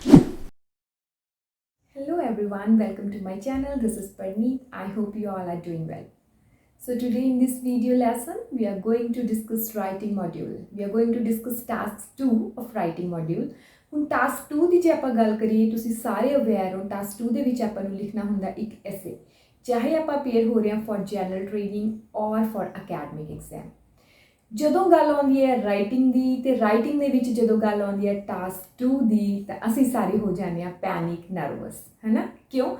Hello everyone, welcome to my channel. This is Parneet. I hope you all are doing well. So today in this video lesson, we are going to discuss writing module. We are going to discuss task 2 of writing module. ਹੁਣ task 2 ਦੀ ਜੇ ਆਪਾਂ ਗੱਲ ਕਰੀਏ, ਤੁਸੀਂ ਸਾਰੇ aware ਹੋ task 2 ਦੇ ਵਿੱਚ ਆਪਾਂ ਨੂੰ ਲਿਖਣਾ ਹੁੰਦਾ ਇੱਕ ਐਸੇ, ਚਾਹੇ ਆਪਾਂ ਪੇਅਰ ਹੋ ਰਹੇ ਹਾਂ ਫॉर ਜਨਰਲ ਟ੍ਰੇਨਿੰਗ ਔਰ ਫॉर ਅਕੈਡਮਿਕ ਐਗਜ਼ਾਮ। ਜਦੋਂ ਗੱਲ ਆਉਂਦੀ ਹੈ ਰਾਈਟਿੰਗ ਦੀ ਤੇ ਰਾਈਟਿੰਗ ਦੇ ਵਿੱਚ ਜਦੋਂ ਗੱਲ ਆਉਂਦੀ ਹੈ ਟਾਸਕ 2 ਦੀ ਤਾਂ ਅਸੀਂ ਸਾਰੇ ਹੋ ਜਾਂਦੇ ਹਾਂ ਪੈਨਿਕ ਨਰਵਸ, ਹੈ ਨਾ? ਕਿਉਂ?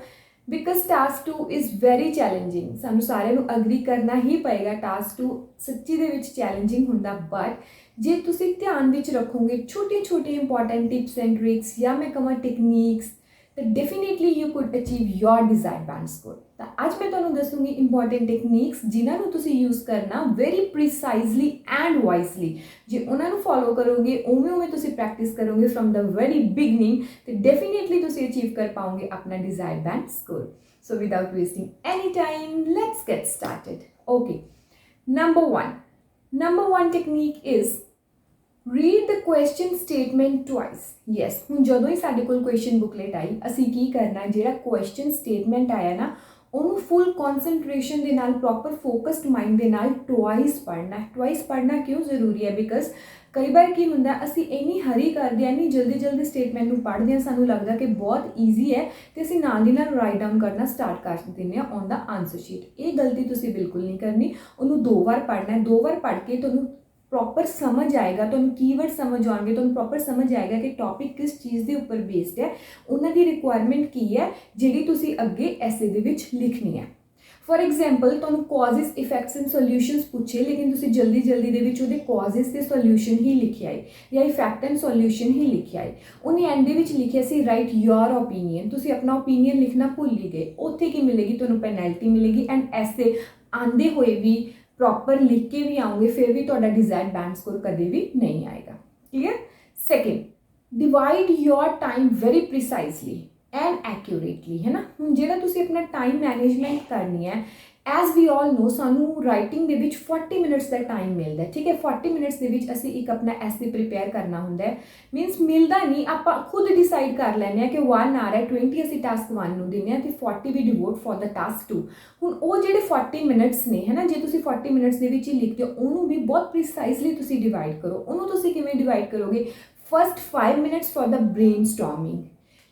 Because task 2 is very challenging. ਸਾਨੂੰ ਸਾਰਿਆਂ ਨੂੰ ਅਗਰੀ ਕਰਨਾ ਹੀ ਪਏਗਾ, ਟਾਸਕ 2 ਸੱਚੀ ਦੇ ਵਿੱਚ ਚੈਲੰਜਿੰਗ ਹੁੰਦਾ। ਬਟ ਜੇ ਤੁਸੀਂ ਧਿਆਨ ਵਿੱਚ ਰੱਖੋਗੇ ਛੋਟੇ ਛੋਟੇ ਇੰਪੋਰਟੈਂਟ ਟਿਪਸ ਐਂਡ ਟ੍ਰਿਕਸ ਜਾਂ ਮੈਂ ਕਹਾਂ ਟੈਕਨੀਕਸ, ਤਾਂ definitely you could achieve your desired band score. ਤਾਂ ਅੱਜ ਮੈਂ ਤੁਹਾਨੂੰ ਦੱਸੂੰਗੀ ਇੰਪੋਰਟੈਂਟ ਟੈਕਨੀਕਸ ਜਿਨ੍ਹਾਂ ਨੂੰ ਤੁਸੀਂ ਯੂਜ਼ ਕਰਨਾ ਵੈਰੀ ਪ੍ਰੀਸਾਈਜ਼ਲੀ ਐਂਡ ਵਾਈਜ਼ਲੀ। ਜੇ ਉਹਨਾਂ ਨੂੰ ਫੋਲੋ ਕਰੋਗੇ, ਉਵੇਂ ਤੁਸੀਂ ਪ੍ਰੈਕਟਿਸ ਕਰੋਗੇ ਫਰਮ ਦਾ ਵੈਰੀ ਬਿਗਨਿੰਗ, ਤੇ ਡੈਫੀਨੇਟਲੀ ਤੁਸੀਂ ਅਚੀਵ ਕਰ ਪਾਓਗੇ ਆਪਣਾ desired band score. So without wasting any time let's get started. Okay, number one technique is read the question statement twice. Yes, ਹੁਣ ਜਦੋਂ ਹੀ ਸਾਡੇ ਕੋਲ ਕੁਐਸਚਨ ਬੁਕਲੇਟ ਆਈ, ਅਸੀਂ ਕੀ ਕਰਨਾ, ਜਿਹੜਾ ਕੁਐਸਚਨ ਸਟੇਟਮੈਂਟ ਆਇਆ ਨਾ ਉਹਨੂੰ ਫੁੱਲ ਕੌਨਸਨਟ੍ਰੇਸ਼ਨ ਦੇ ਨਾਲ, ਪ੍ਰੋਪਰ ਫੋਕਸਡ ਮਾਈਂਡ ਦੇ ਨਾਲ ਟਵਾਈਸ ਪੜ੍ਹਨਾ। ਟਵਾਈਸ ਪੜ੍ਹਨਾ ਕਿਉਂ ਜ਼ਰੂਰੀ ਹੈ? ਬਿਕਾਜ਼ ਕਈ ਵਾਰ ਕੀ ਹੁੰਦਾ, ਅਸੀਂ ਇੰਨੀ ਹਰੀ ਕਰਦੇ ਹਾਂ, ਇੰਨੀ ਜਲਦੀ ਸਟੇਟਮੈਂਟ ਨੂੰ ਪੜ੍ਹਦੇ ਹਾਂ, ਸਾਨੂੰ ਲੱਗਦਾ ਕਿ ਬਹੁਤ ਈਜ਼ੀ ਹੈ ਤੇ ਅਸੀਂ ਨਾਲ ਦੀ ਨਾਲ ਰਾਈਟ ਡਾਊਨ ਕਰਨਾ ਸਟਾਰਟ ਕਰ ਦਿੰਦੇ ਹਾਂ ਔਨ ਦਾ ਆਨਸਰ ਸ਼ੀਟ। ਇਹ ਗਲਤੀ ਤੁਸੀਂ ਬਿਲਕੁਲ ਨਹੀਂ ਕਰਨੀ। ਉਹਨੂੰ 2 ਵਾਰ ਪੜ੍ਹਨਾ ਹੈ। 2 ਵਾਰ ਪੜ੍ਹ ਕੇ ਤੁਹਾਨੂੰ ਪ੍ਰੋਪਰ ਸਮਝ ਆਏਗਾ, ਤੁਹਾਨੂੰ ਕੀਵਰਡ ਸਮਝ ਆਉਣਗੇ, ਤੁਹਾਨੂੰ ਪ੍ਰੋਪਰ ਸਮਝ ਆਏਗਾ ਕਿ ਟੌਪਿਕ ਕਿਸ ਚੀਜ਼ ਦੇ ਉੱਪਰ ਬੇਸਡ ਹੈ, ਉਹਨਾਂ ਦੀ ਰਿਕੁਆਇਰਮੈਂਟ ਕੀ ਹੈ ਜਿਹੜੀ ਤੁਸੀਂ ਅੱਗੇ ਐਸੇ ਦੇ ਵਿੱਚ ਲਿਖਣੀ ਹੈ। ਫॉर ਐਗਜ਼ਾਮਪਲ, ਤੁਹਾਨੂੰ ਕਾਜ਼ਿਸ, ਇਫੈਕਟਸ ਐਂਡ ਸੋਲਿਊਸ਼ਨਸ ਪੁੱਛੇ, ਲੇਕਿਨ ਤੁਸੀਂ ਜਲਦੀ ਦੇ ਵਿੱਚ ਉਹਦੇ ਕਾਜ਼ਿਸ ਤੇ ਸੋਲਿਊਸ਼ਨ ਹੀ ਲਿਖਿਆ ਹੈ ਜਾਂ ਇਫੈਕਟ ਐਂਡ ਸੋਲਿਊਸ਼ਨ ਹੀ ਲਿਖਿਆ ਹੈ। ਉਹਨੇ ਐਂਡ ਦੇ ਵਿੱਚ ਲਿਖਿਆ ਸੀ ਰਾਈਟ ਯੋਰ ਓਪੀਨੀਅਨ। ਤੁਸੀਂ ਆਪਣਾ ਓਪੀਨੀਅਨ ਲਿਖਣਾ ਭੁੱਲ ਹੀ ਗਏ। ਉੱਥੇ ਕੀ ਮਿਲੇਗੀ? ਤੁਹਾਨੂੰ ਪੈਨਲਟੀ ਮਿਲੇਗੀ। ਐਂਡ ਐਸੇ ਆਂਦੇ ਹੋਏ ਵੀ ਪ੍ਰੋਪਰ ਲਿਖ ਕੇ ਵੀ ਆਉਂਗੇ, ਫਿਰ ਵੀ ਤੁਹਾਡਾ ਡਿਜ਼ਾਇਰਡ ਬੈਂਡ ਸਕੋਰ ਕਦੇ ਵੀ ਨਹੀਂ ਆਏਗਾ। Clear? Second, divide your time very precisely and accurately, ਹੈ ਨਾ? ਹੁਣ ਜਿਹੜਾ ਤੁਸੀਂ ਆਪਣਾ ਟਾਈਮ ਮੈਨੇਜਮੈਂਟ ਕਰਨੀ ਹੈ, ਐਜ਼ ਵੀ ਆਲ ਨੋ, ਸਾਨੂੰ ਰਾਈਟਿੰਗ ਦੇ ਵਿੱਚ 40 ਮਿੰਟਸ ਦਾ ਟਾਈਮ ਮਿਲਦਾ, ਠੀਕ ਹੈ? 40 ਮਿੰਟਸ ਦੇ ਵਿੱਚ ਅਸੀਂ ਇੱਕ ਆਪਣਾ ਐਸੇ ਪ੍ਰੀਪੇਅਰ ਕਰਨਾ ਹੁੰਦਾ ਹੈ। ਮੀਨਸ ਮਿਲਦਾ ਨਹੀਂ, ਆਪਾਂ ਖੁਦ ਡਿਸਾਈਡ ਕਰ ਲੈਂਦੇ ਹਾਂ ਕਿ 1 ਆਰ ਹੈ, 20 ਅਸੀਂ ਟਾਸਕ 1 ਨੂੰ ਦਿੰਦੇ ਹਾਂ ਤੇ 40 ਵੀ ਡਿਵੋਟ ਫॉर ਦਾ ਟਾਸਕ 2। ਹੁਣ ਉਹ ਜਿਹੜੇ 40 ਮਿੰਟਸ ਨੇ, ਹੈ ਨਾ, ਜੇ ਤੁਸੀਂ 40 ਮਿੰਟਸ ਦੇ ਵਿੱਚ ਹੀ ਲਿਖਦੇ ਹੋ, ਉਹਨੂੰ ਵੀ ਬਹੁਤ ਪ੍ਰੀਸਾਈਜ਼ਲੀ ਤੁਸੀਂ ਡਿਵਾਈਡ ਕਰੋ। ਉਹਨੂੰ ਤੁਸੀਂ ਕਿਵੇਂ ਡਿਵਾਈਡ ਕਰੋਗੇ? First 5 minutes for the brainstorming,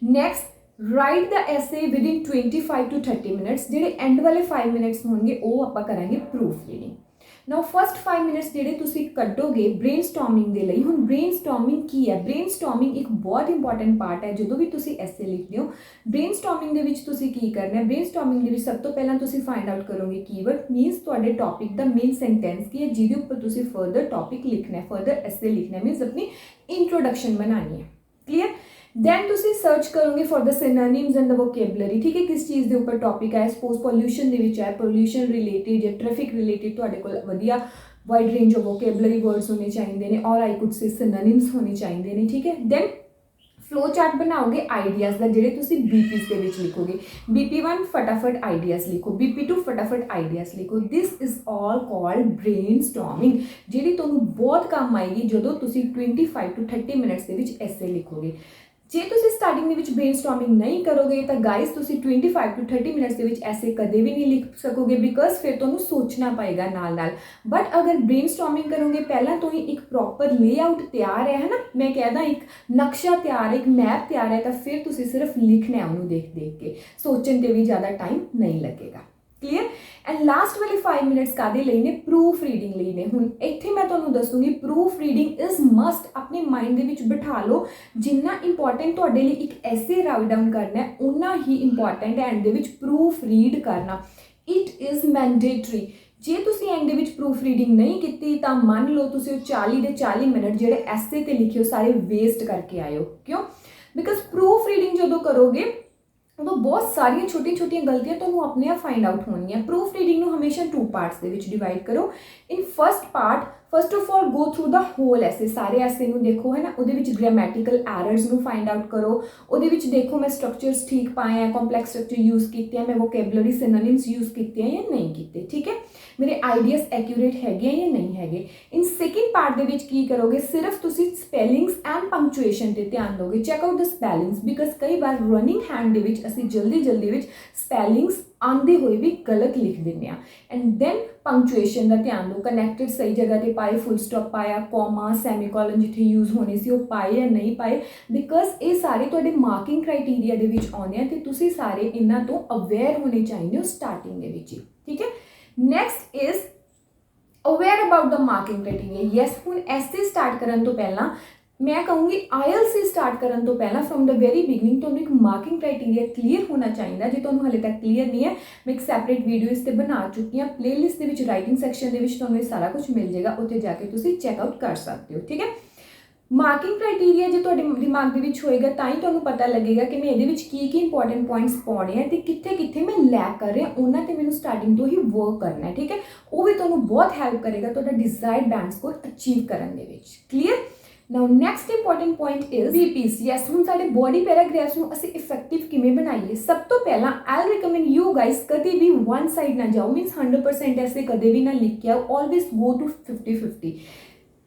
next write the essay within 25 to 30 minutes. ਜਿਹੜੇ ਐਂਡ ਵਾਲੇ 5 ਮਿੰਟਸ ਹੋਣਗੇ ਉਹ ਆਪਾਂ ਕਰਾਂਗੇ proofreading. Now first 5 minutes ਜਿਹੜੇ ਤੁਸੀਂ ਕੱਢੋਗੇ ਬ੍ਰੇਨ ਸਟੋਰਮਿੰਗ ਦੇ ਲਈ। ਹੁਣ ਬ੍ਰੇਨ ਸਟੋਰਮਿੰਗ ਕੀ ਹੈ? ਬ੍ਰੇਨ ਸਟੋਰਮਿੰਗ ਇੱਕ ਬਹੁਤ ਇੰਪੋਰਟੈਂਟ ਪਾਰਟ ਹੈ ਜਦੋਂ ਵੀ ਤੁਸੀਂ ਐਸੇ ਲਿਖਦੇ ਹੋ। ਬ੍ਰੇਨ ਸਟੋਰਮਿੰਗ ਦੇ ਵਿੱਚ ਤੁਸੀਂ ਕੀ ਕਰਨਾ ਹੈ? ਬ੍ਰੇਨ ਸਟੋਰਮਿੰਗ ਦੇ ਵਿੱਚ ਸਭ ਤੋਂ ਪਹਿਲਾਂ ਤੁਸੀਂ ਫਾਈਂਡ ਆਊਟ ਕਰੋਗੇ ਕੀਵਰਡ, ਮੀਨਸ ਤੁਹਾਡੇ ਟੌਪਿਕ ਦਾ ਮੇਨ ਸੈਂਟੈਂਸ ਕੀ ਹੈ ਜਿਹਦੇ ਉੱਪਰ ਤੁਸੀਂ ਫਰਦਰ ਟੌਪਿਕ ਲਿਖਣਾ ਹੈ, ਫਰਦਰ ਐਸੇ ਲਿਖਣਾ ਹੈ, ਮੀਨਸ ਆਪਣੀ ਇੰਟਰੋਡਕਸ਼ਨ ਬਣਾਉਣੀ ਹੈ। ਕਲੀਅਰ? ਦੈਨ ਤੁਸੀਂ ਸਰਚ ਕਰੋਗੇ for the synonyms and the vocabulary, ठीक है? किस चीज़ ਦੇ ਉੱਪਰ ਟੌਪਿਕ ਹੈ, ਸਪੋਜ਼ ਪੋਲਿਊਸ਼ਨ ਦੇ ਵਿੱਚ ਹੈ, ਪੋਲਿਊਸ਼ਨ ਰਿਲੇਟਿਡ ਜਾਂ ਟ੍ਰੈਫਿਕ ਰਿਲੇਟਿਡ ਤੁਹਾਡੇ ਕੋਲ ਵਧੀਆ ਵਾਈਡ ਰੇਂਜ ਆਫ ਵੋਕੇਬਲਰੀ ਵਰਡਸ ਹੋਣੇ ਚਾਹੀਦੇ ਨੇ, ਔਰ ਆਈ ਕੁਡ ਸੇ ਸਿਨੋਨਿਮਸ ਹੋਣੇ ਚਾਹੀਦੇ ਨੇ, ਠੀਕ ਹੈ? ਦੈਨ ਫਲੋ ਚਾਰਟ ਬਣਾਓਗੇ ਆਈਡੀਆਜ਼ ਦਾ, ਜਿਹੜੇ ਤੁਸੀਂ ਬੀਪੀਸ ਦੇ ਵਿੱਚ ਲਿਖੋਗੇ। BP1 ਫਟਾਫਟ ਆਈਡੀਆਜ਼ ਲਿਖੋ, BP2 ਫਟਾਫਟ ਆਈਡੀਆਜ਼ ਲਿਖੋ। This is all called brainstorming, ਜਿਹੜੀ ਤੁਹਾਨੂੰ ਬਹੁਤ ਕੰਮ ਆਏਗੀ ਜਦੋਂ ਤੁਸੀਂ 25 to 30 ਮਿੰਟਸ ਦੇ ਵਿੱਚ ਐਸੇ ਲਿਖੋਗੇ। ਜੇ ਤੁਸੀਂ ਸਟਾਰਟਿੰਗ ਦੇ ਵਿੱਚ ਬ੍ਰੇਨ ਸਟੋਰਮਿੰਗ ਨਹੀਂ ਕਰੋਗੇ ਤਾਂ ਗਾਈਜ਼ ਤੁਸੀਂ 25 to 30 ਮਿੰਟਸ ਦੇ ਵਿੱਚ ਐਸੇ ਕਦੇ ਵੀ ਨਹੀਂ ਲਿਖ ਸਕੋਗੇ, ਬਿਕਾਜ਼ ਫਿਰ ਤੁਹਾਨੂੰ ਸੋਚਣਾ ਪਏਗਾ ਨਾਲ। ਬਟ ਅਗਰ ਬ੍ਰੇਨ ਸਟੋਰਮਿੰਗ ਕਰੋਗੇ, ਪਹਿਲਾਂ ਤੋਂ ਹੀ ਇੱਕ ਪ੍ਰੋਪਰ ਲੇਆਊਟ ਤਿਆਰ ਹੈ ਨਾ, ਮੈਂ ਕਹਿਦਾ ਇੱਕ ਨਕਸ਼ਾ ਤਿਆਰ ਹੈ, ਇੱਕ ਮੈਪ ਤਿਆਰ ਹੈ, ਤਾਂ ਫਿਰ ਤੁਸੀਂ ਸਿਰਫ ਲਿਖਣਾ ਉਹਨੂੰ ਦੇਖ ਕੇ, ਸੋਚਣ 'ਤੇ ਵੀ ਜ਼ਿਆਦਾ ਟਾਈਮ ਨਹੀਂ ਲੱਗੇਗਾ। ਕਲੀਅਰ? ਐਂਡ ਲਾਸਟ ਵਾਲੇ 5 ਮਿੰਟਸ ਕਾਹਦੇ ਲਈ ਨੇ? ਪ੍ਰੂਫ ਰੀਡਿੰਗ ਲਈ ਨੇ। ਹੁਣ ਇੱਥੇ ਮੈਂ ਤੁਹਾਨੂੰ ਦੱਸੂੰਗੀ ਪ੍ਰੂਫ ਰੀਡਿੰਗ ਇਜ਼ ਮਸਟ। ਆਪਣੇ ਮਾਈਂਡ ਦੇ ਵਿੱਚ ਬਿਠਾ ਲਓ, ਜਿੰਨਾ ਇੰਪੋਰਟੈਂਟ ਤੁਹਾਡੇ ਲਈ ਇੱਕ ਐਸੇ ਰਾਈਟ ਡਾਊਨ ਕਰਨਾ ਹੈ, ਉਨਾ ਹੀ ਇੰਪੋਰਟੈਂਟ ਹੈ ਐਂਡ ਦੇ ਵਿੱਚ ਪ੍ਰੂਫ ਰੀਡ ਕਰਨਾ। It is mandatory. ਜੇ ਤੁਸੀਂ ਐਂਡ ਦੇ ਵਿੱਚ ਪ੍ਰੂਫ ਰੀਡਿੰਗ ਨਹੀਂ ਕੀਤੀ ਤਾਂ ਮੰਨ ਲਓ ਤੁਸੀਂ ਉਹ 40 ਦੇ 40 ਮਿੰਟ ਜਿਹੜੇ ਐਸੇ 'ਤੇ ਲਿਖੇ ਹੋ ਸਾਰੇ ਵੇਸਟ ਕਰਕੇ ਆਏ ਹੋ। ਕਿਉਂ? ਬਿਕਾਜ਼ ਪ੍ਰੂਫ ਰੀਡਿੰਗ ਜਦੋਂ ਕਰੋਗੇ ਉਦੋਂ ਬਹੁਤ ਸਾਰੀਆਂ ਛੋਟੀਆਂ ਗਲਤੀਆਂ ਤੁਹਾਨੂੰ ਆਪਣੇ ਆਪ ਫਾਈਂਡ ਆਊਟ ਹੋਣਗੀਆਂ। ਪ੍ਰੂਫ ਰੀਡਿੰਗ ਨੂੰ ਹਮੇਸ਼ਾ 2 ਪਾਰਟਸ ਦੇ ਵਿੱਚ ਡਿਵਾਈਡ ਕਰੋ। In first part first of all go through the whole ऐसे सारे ऐसे ਨੂੰ देखो है ना, ਉਹਦੇ ਵਿੱਚ ग्रामेटिकल एरर्स ਨੂੰ फाइंड आउट करो, ਉਹਦੇ ਵਿੱਚ देखो मैं स्ट्रक्चर्स ठीक पाए हैं, कॉम्पलैक्स स्ट्रक्चर यूज़ किए हैं, मैं वोकेबलरी सिनोनिम्स यूज़ किए हैं या नहीं किए, ठीक है, मेरे आइडियाज़ एक्यूरेट हैगे या नहीं हैगे। इन सैकेंड पार्ट ਦੇ ਵਿੱਚ ਕੀ ਕਰੋਗੇ, सिर्फ ਤੁਸੀਂ स्पैलिंग्स एंड पंक्चुएशन ਤੇ ਧਿਆਨ ਦੋਗੇ, cheque out the spellings, because कई बार रनिंग हैंड ਦੇ ਵਿੱਚ ਅਸੀਂ जल्दी ਵਿੱਚ स्पैलिंग्स आंदे हुए भी गलत लिख देंगे हैं। एंड देन पंक्चुएशन का ध्यान दो, कनैक्टेड सही जगह पर पाए, फुल स्टॉप पाया, कॉमा सैमीकोलन जिथे यूज़ होने से वो पाए या नहीं पाए, बिकॉज ये सारे तुहाडे मार्किंग क्राइटेरिया दे विच आउंदे हैं ते तुसीं सारे इन्हां तो अवेयर होने चाहिए हो स्टार्टिंग दे विच ही, ठीक है। Next is aware about the marking criteria. Yes, हुण ऐसे स्टार्ट करन तो पहला मैं कहूँगी IELTS से स्टार्ट करने तो पहला फ्रॉम द वेरी बिगनिंग तुहानूं एक मार्किंग क्राइटेरिया क्लीयर होना चाहिए। जो तुहानूं हाले तक क्लीयर नहीं है, मैं एक सैपरेट वीडियो इस ते बना चुकी हाँ, प्लेलिस्ट दे विच राइटिंग सैक्शन दे विच तुहानूं ये सारा कुछ मिल जाएगा, उत्थे जाके तुसीं चैकआउट कर सकते हो, ठीक है। मार्किंग क्राइटेरिया जो तुहाडे दिमाग दे विच होएगा तां ही तुहानूं पता लगेगा कि मैं इहदे विच की इंपॉर्टेंट पॉइंट्स पाउणे हैं ते कित्थे कित्थे मैं लैक कर रहा, उन्हां ते मैनूं स्टार्टिंग तो ही वर्क करना है, ठीक है। वो भी तुहानूं बहुत हैल्प करेगा तुहाडा डिजायर्ड बैंड स्कोर अचीव करन दे विच, clear. Now next important point is BPs। Yes, हम साढ़े बॉडी पैराग्राफ्स में असी इफेक्टिव किमें बनाइए। सब तो पहला आई रिकमेंड यू गाइज कभी भी वन साइड ना जाओ, मीनस 100% ऐसे कदे भी ना लिख के आओ, ऑलवेज गो टू 50-50।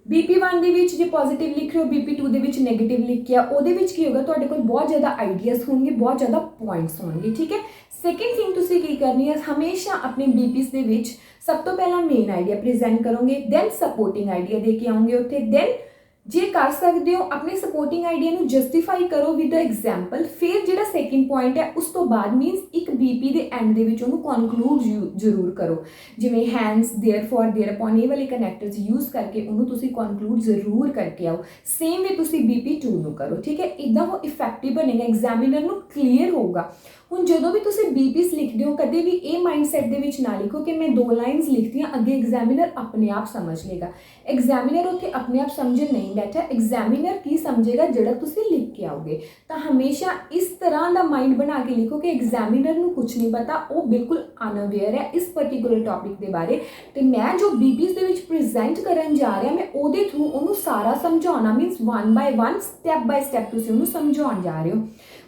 BP1 ਦੇ ਵਿੱਚ ਜੇ ਪੋਜ਼ਿਟਿਵ ਲਿਖ ਰਹੇ ਹੋ, BP2 ਦੇ ਵਿੱਚ ਨੈਗੇਟਿਵ ਲਿਖ ਕੇ ਆ, ਉਹਦੇ ਵਿੱਚ ਕੀ ਹੋਗਾ, ਤੁਹਾਡੇ ਕੋਲ ਬਹੁਤ ਜ਼ਿਆਦਾ ਆਈਡੀਆਜ਼ ਹੋਣਗੇ, ਬਹੁਤ ਜ਼ਿਆਦਾ ਪੁਆਇੰਟਸ ਹੋਣਗੇ, ਠੀਕ ਹੈ। ਸੈਕਿੰਡ ਥਿੰਗ ਤੁਸੀਂ ਕੀ ਕਰਨੀ ਹੈ, ਹਮੇਸ਼ਾ ਆਪਣੇ BPs ਦੇ ਵਿੱਚ ਸਭ ਤੋਂ ਪਹਿਲਾਂ ਮੇਨ ਆਈਡੀਆ ਪ੍ਰੈਜ਼ੈਂਟ ਕਰੋਗੇ, ਦੈਨ ਸਪੋਰਟਿੰਗ ਆਈਡੀਆ ਦੇ ਕੇ ਆਉਂਗੇ ਉੱਥੇ, ਦੈਨ जे कर सकते हो अपने सपोर्टिंग आइडिया ਨੂੰ ਜਸਟੀਫਾਈ ਕਰੋ ਵਿਦ ਐਗਜ਼ਾਮਪਲ। ਫਿਰ ਜਿਹੜਾ ਸੈਕਿੰਡ ਪੁਆਇੰਟ ਹੈ ਉਸ ਤੋਂ ਬਾਅਦ ਮੀਨਸ ਇੱਕ BP ਦੇ ਐਂਡ ਦੇ ਵਿੱਚ ਉਹਨੂੰ ਕਨਕਲੂਡ ਜ਼ਰੂਰ ਕਰੋ, ਜਿਵੇਂ ਹੈਂਸ, देयरफॉर, देयरअपॉन ਇਹ ਵਾਲੇ ਕਨੈਕਟਰਸ ਯੂਜ਼ ਕਰਕੇ ਉਹਨੂੰ ਤੁਸੀਂ ਕਨਕਲੂਡ ਜ਼ਰੂਰ ਕਰਕੇ ਆਓ। ਸੇਮ ਵੇ ਤੁਸੀਂ BP2 ਨੂੰ ਕਰੋ, ਠੀਕ ਹੈ। ਇੱਦਾਂ ਉਹ ਇਫੈਕਟਿਵ ਬਣੇਗਾ, ਐਗਜ਼ਾਮੀਨਰ ਨੂੰ ਕਲੀਅਰ ਹੋਊਗਾ। ਹੁਣ ਜਦੋਂ ਵੀ ਤੁਸੀਂ BPs ਲਿਖਦੇ ਹੋ ਕਦੇ ਵੀ ਇਹ ਮਾਈਂਡਸੈਟ ਦੇ ਵਿੱਚ ਨਾ ਲਿਖੋ ਕਿ ਮੈਂ 2 ਲਾਈਨਸ ਲਿਖਦੀਆਂ, ਅੱਗੇ ਐਗਜ਼ਾਮੀਨਰ ਆਪਣੇ ਆਪ ਸਮਝ ਲੇਗਾ। ਐਗਜ਼ਾਮੀਨਰ ਉੱਥੇ ਆਪਣੇ ਆਪ ਸਮਝਣ ਨਹੀਂ बैठा, एग्जामिनर की समझेगा जड़ा तुसी लिख के आओगे। तो हमेशा इस तरह का माइंड बना के लिखो कि एग्जामिनर नूं कुछ नहीं पता, वो बिल्कुल अनअवेयर है इस पर्टिकुलर टॉपिक के बारे, तो मैं जो BPs दे विच प्रेजेंट करन जा रहा मैं ਉਹਦੇ थ्रू ਉਹਨੂੰ सारा समझाना, मीनस 1 by 1 स्टैप बाय स्टैप तुसी ਉਹਨੂੰ समझाउण जा रहे हो।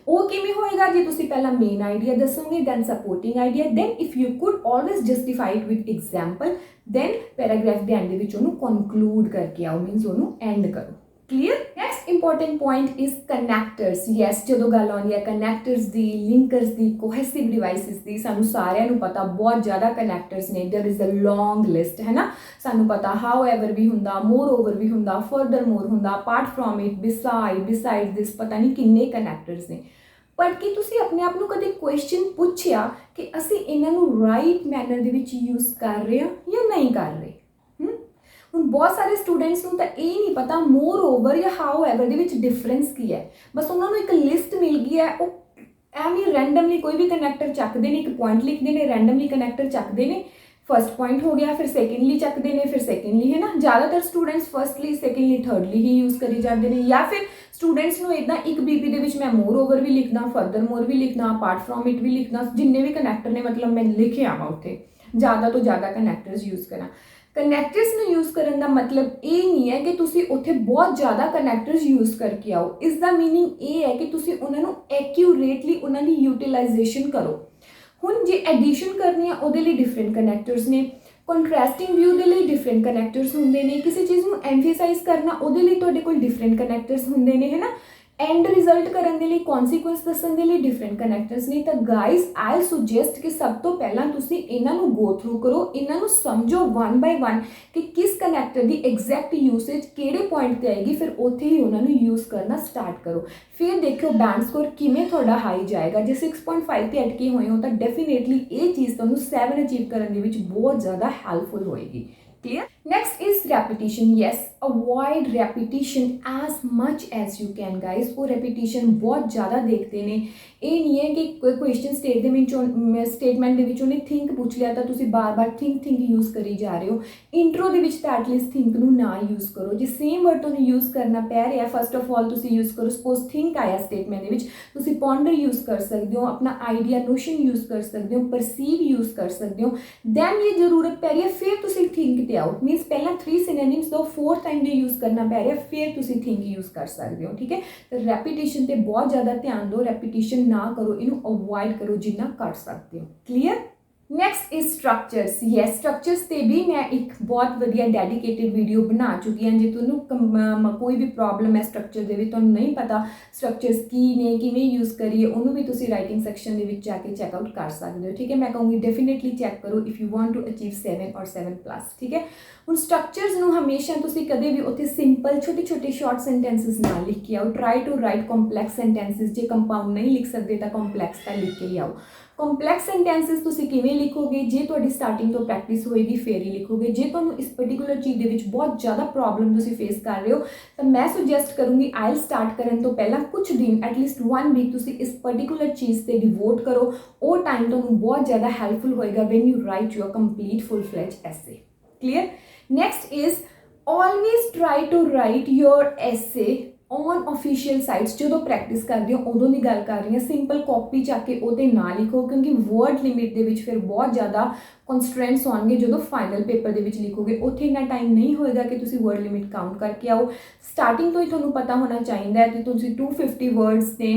ਉਹ ਕਿਵੇਂ ਹੋਏਗਾ ਜੇ ਤੁਸੀਂ ਪਹਿਲਾਂ ਮੇਨ ਆਈਡੀਆ ਦੱਸੋਗੇ, then supporting idea, then if you could always justify it with example, then paragraph ਦੇ ਐਂਡ ਦੇ ਵਿੱਚ ਉਹਨੂੰ ਕਨਕਲੂਡ ਕਰਕੇ ਆਓ, ਮੀਨਸ ਉਹਨੂੰ ਐਂਡ ਕਰੋ, clear. Next important point is connectors. Yes, जो गल आती है कनैक्टर्स की, लिंकर्स की, कोहेसिव डिवाइसिस की, सानू सारिਆਂ ਨੂੰ पता बहुत ज़्यादा कनैक्टर्स ने, there is a long list है ना। सानू पता हाउ एवर भी हुंदा, मोर ओवर भी हुंदा, फर्दर मोर हुंदा, apart from it, beside this, पता नहीं किन्ने कनैक्टर्स ने। पर कि तुसी अपने आप ਨੂੰ कदे क्वेश्चन ਪੁੱਛਿਆ कि ਅਸੀਂ ਇਹਨਾਂ ਨੂੰ राइट मैनर ਦੇ ਵਿੱਚ यूज़ कर रहे हैं या नहीं कर रहे। ਹੁਣ ਬਹੁਤ ਸਾਰੇ ਸਟੂਡੈਂਟਸ ਨੂੰ ਤਾਂ ਇਹ ਨਹੀਂ ਪਤਾ ਮੋਰ ਓਵਰ ਜਾਂ ਹਾਊ ਐਵਰ ਦੇ ਵਿੱਚ ਡਿਫਰੈਂਸ ਕੀ ਹੈ। ਬਸ ਉਹਨਾਂ ਨੂੰ ਇੱਕ ਲਿਸਟ ਮਿਲ ਗਈ ਹੈ, ਉਹ ਐਵੇਂ ਰੈਂਡਮਲੀ ਕੋਈ ਵੀ ਕਨੈਕਟਰ ਚੱਕਦੇ ਨੇ, ਇੱਕ ਪੁਆਇੰਟ ਲਿਖਦੇ ਨੇ, ਰੈਂਡਮਲੀ ਕਨੈਕਟਰ ਚੱਕਦੇ ਨੇ, फर्स्ट पॉइंट हो गया, फिर सैकेंडली चकते हैं, फिर सैकेंडली है ना। ज़्यादातर स्टूडेंट्स फर्स्टली, सैकेंडली, थर्डली ही यूज़ करी जाते हैं, या फिर स्टूडेंट्स ਨੂੰ इदा एक BP ਦੇ ਵਿੱਚ मैं मोर ओवर भी लिखना, फर्दर मोर भी लिखना, अपार्ट फ्रॉम इट भी लिखना, जिन्ने भी कनैक्टर ने मतलब मैं लिखे आवा उत्थे ज़्यादा तो ज़्यादा कनैक्टर्स यूज़ करा। कनैक्टर्स ਨੂੰ यूज़ करने का मतलब ये नहीं है कि तुसी उत्थे बहुत ज़्यादा कनैक्टर्स यूज़ करके आओ। इसका मीनिंग ये है कि तुसी उन्होंने एक्यूरेटली उन्होंने यूटिलाइजेशन करो। ਹੁਣ जे एडिशन करनी है ਉਹਦੇ ਲਈ डिफरेंट कनैक्टर्स ने, ਕੰਟਰਾਸਟਿੰਗ ਵਿਊ ਦੇ ਲਈ डिफरेंट कनैक्टर्स ਹੁੰਦੇ ਨੇ, ਕਿਸੇ ਚੀਜ਼ ਨੂੰ ਐਮਫੇਸਾਈਜ਼ ਕਰਨਾ ਉਹਦੇ ਲਈ ਤੁਹਾਡੇ ਕੋਲ डिफरेंट कनैक्टर्स ਹੁੰਦੇ ਨੇ, है ना। एंड रिजल्ट करने के लिए, कॉन्सिक्वेंस दसन के लिए डिफरेंट कनैक्टर्स ने। तो गाइज आई सुजैसट कि सब तो पहला तुसी इन्हां नूं गो थ्रू करो, इन्हां नूं समझो 1 by 1 कि किस कनैक्टर की एग्जैक्ट यूसेज किहड़े पॉइंट ते आएगी, फिर उत्थे ही उन्हां नूं यूज़ करना स्टार्ट करो। फिर देखो बैंड स्कोर किवें तुहाडा हाई जाएगा। जे 6.5 ते अटके होए हो तो डेफिनेटली ये चीज़ तुहानूं 7 अचीव करने दे विच बहुत ज़्यादा हैल्पफुल होएगी। Clear. Next is repetition. Yes, avoid repetition as much as you can guys. वो रेपिटेशन बहुत ज़्यादा देखते हैं, ये नहीं है कि कोई क्वेश्चन स्टेटमेंट के उन्हें थिंक पूछ लिया तो तुसी बार बार थिंक यूज़ करी जा रहे हो। इंट्रो के तो एटलीस्ट थिंक नूं ना यूज़ करो। जो सेम वर्ड तुहानूं यूज़ करना पै रहा, फस्ट ऑफ ऑल तुसी यूज़ करो। सपोज थिंक आया स्टेटमेंट के तुसी पॉन्डर यूज़ कर सकते हो, अपना आइडिया नोशन यूज़ कर सकते हो, परसीव यूज़ कर सकते हो। दैन ये जरूरत पै रही है फिर तुसी थिंक ते आओ। मीनस पहला 3 सिनोनिम्स दो, 4th टाइम जो यूज़ करना पै रहा फिर तुसी थिंक यूज़ कर सकते हो। ठीक है, तो रैपीटिशन ते बहुत ज़्यादा ध्यान दो, रैपीटिशन ना करो, इनू अवॉइड करो जिन्ना कर सकते हो। Clear. Next is structures. Yes, structures ते भी मैं एक बहुत वधिया डेडिकेटेड वीडियो बना चुकी हाँ। जे तुहानू कोई भी प्रॉब्लम है स्ट्रक्चर दे विच, तुहानू नहीं पता स्ट्रक्चर्स की ने, किवें यूज़ करिए, उन्होंने भी तुसी राइटिंग सैक्शन दे विच जाके चैकआउट कर सकते हो। ठीक है, मैं कहूँगी डेफिनेटली चैक करो if you want to achieve 7 और 7+। ठीक है, हुण स्ट्रक्चर्स नू हमेशा तुसी कदे भी उत्थे सिंपल छोटे छोटे शॉर्ट सेंटेंसिस ना लिख के आओ। Try to write complex sentences. जे कंपाउंड नहीं लिख सकते तो कॉम्पलैक्स का लिख के ही आओ। कॉम्पलैक्स सेंटेंसिस तुसी किवें लिखोगे, जे तुहाडी स्टार्टिंग तो प्रैक्टिस होएगी फिर ही लिखोगे। जे तुहानू इस पर्टिकुलर चीज़ दे विच बहुत ज़्यादा प्रॉब्लम तुसी फेस कर रहे हो तो मैं सुजैसट करूँगी आइल स्टार्ट करन तो पहला कुछ दिन एटलीस्ट 1 वीक तुसी इस पर्टिकुलर चीज़ से डिवोट करो। वो टाइम तुहानू बहुत ज़्यादा हैल्पफुल होएगा when you write your complete full fledged essay. Clear. Next is always try to write your essay on official sites. जो प्रैक्टिस करते हो उदों की गल कर रही हैं, सिंपल कॉपी चक के वो ना लिखो क्योंकि वर्ड लिमिट के फिर बहुत ज़्यादा कॉन्स्ट्रेंट्स आउणगे। जो फाइनल पेपर के लिखोगे उत्थे इन्ना टाइम नहीं होएगा कि तुसी वर्ड लिमिट काउंट करके आओ। स्टार्टिंग तो ही तुहानू पता होना चाहिए कि तुसी 250 वर्ड्स ने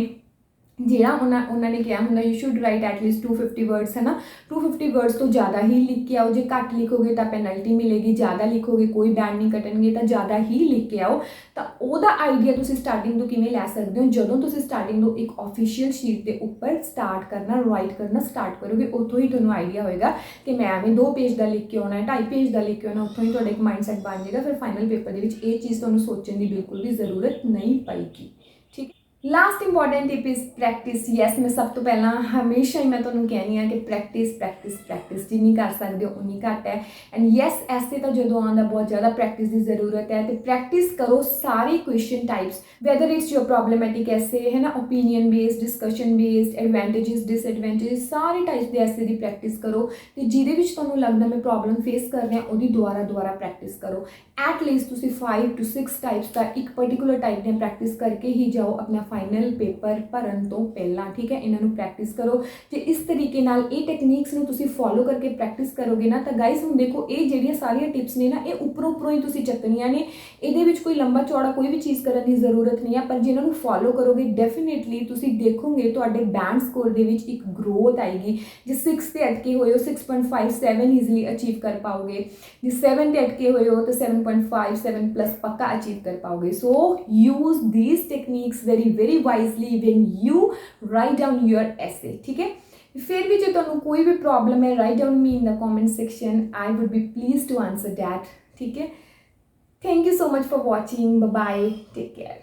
जिहड़ा उन्होंने कहा होंगे you should write at least 250 words, है ना। 250 वर्ड्स तो ज़्यादा ही लिख के आओ। जो घट लिखोगे तो पेनल्टी मिलेगी, ज़्यादा लिखोगे कोई बैंड नहीं कटणगे, तो ज़्यादा ही लिख के आओ। तो वह आइडिया तुसी स्टार्टिंग तो किवें लै सकते हो, जदों तुसी स्टार्टिंग तो एक ऑफिशियल शीट के उपर स्टार्ट करना राइट करना स्टार्ट करोगे, उतों ही तुहानू आइडिया होएगा कि मैं एवें 2 पेज का लिख के आना है, 2.5 पेज का लिख के आना, उतों ही तुहाडा एक माइंडसैट बन जाएगा। फिर फाइनल पेपर के विच ये चीज़ तुहानू सोचने की बिल्कुल भी जरूरत नहीं पएगी। ठीक। Last important tip is practice. Yes, मैं सब तो पहला हमेशा ही मैं तुहानू कहनी हाँ कि प्रैक्टिस प्रैक्टिस प्रैक्टिस जिन्नी कर सकते हो उन्नी घट है। एंड यस, ऐसे तो जो आंदा बहुत ज़्यादा प्रैक्टिस की जरूरत है। तो प्रैक्टिस करो सारे question types, weather it's your problematic ऐसे, है ना, opinion based, discussion based, advantages disadvantages, सारे टाइप्स के ऐसे की प्रैक्टिस करो। तो जिहदे विच तुहानू लगदा मैं प्रॉब्लम फेस कर रहे हैं उहदी दोबारा प्रैक्टिस करो। एटलीस्ट तुसी 5 to 6 टाइप्स का एक पर्टिकुलर टाइप ने प्रैक्टिस करके ही जाओ अपना फाइनल पेपर भरन तो पहला। ठीक है, इन्हों प्रैक्टिस करो। जो इस तरीके नाल ये टैक्नीक्स नूं तुसी फॉलो करके प्रैक्टिस करोगे ना तो गाइस हुण देखो ये जिहड़ियां सारियां टिप्स ने ना ये उपरों ही तुसी चकनियां ने, इहदे विच कोई लंबा चौड़ा कोई भी चीज़ करने की जरूरत नहीं है। पर जे इन्हों फॉलो करोगे डेफिनेटली तुसी देखोगे तुहाडे बैंड स्कोर दे विच एक ग्रोथ आएगी। जे 6 ते अटके हुए हो 6.5 7 ईजिली अचीव कर पाओगे, जे 7 ते अटके हुए हो तो 7.5 7+ पक्का अचीव कर पाओगे। So use these techniques very wisely when you write down your essay. ठीक है, फिर भी जो तुहानू कोई भी प्रॉब्लम है write down me in the comment section, I would be please to answer that. ठीक है, thank you so much for watching, bye bye, take care.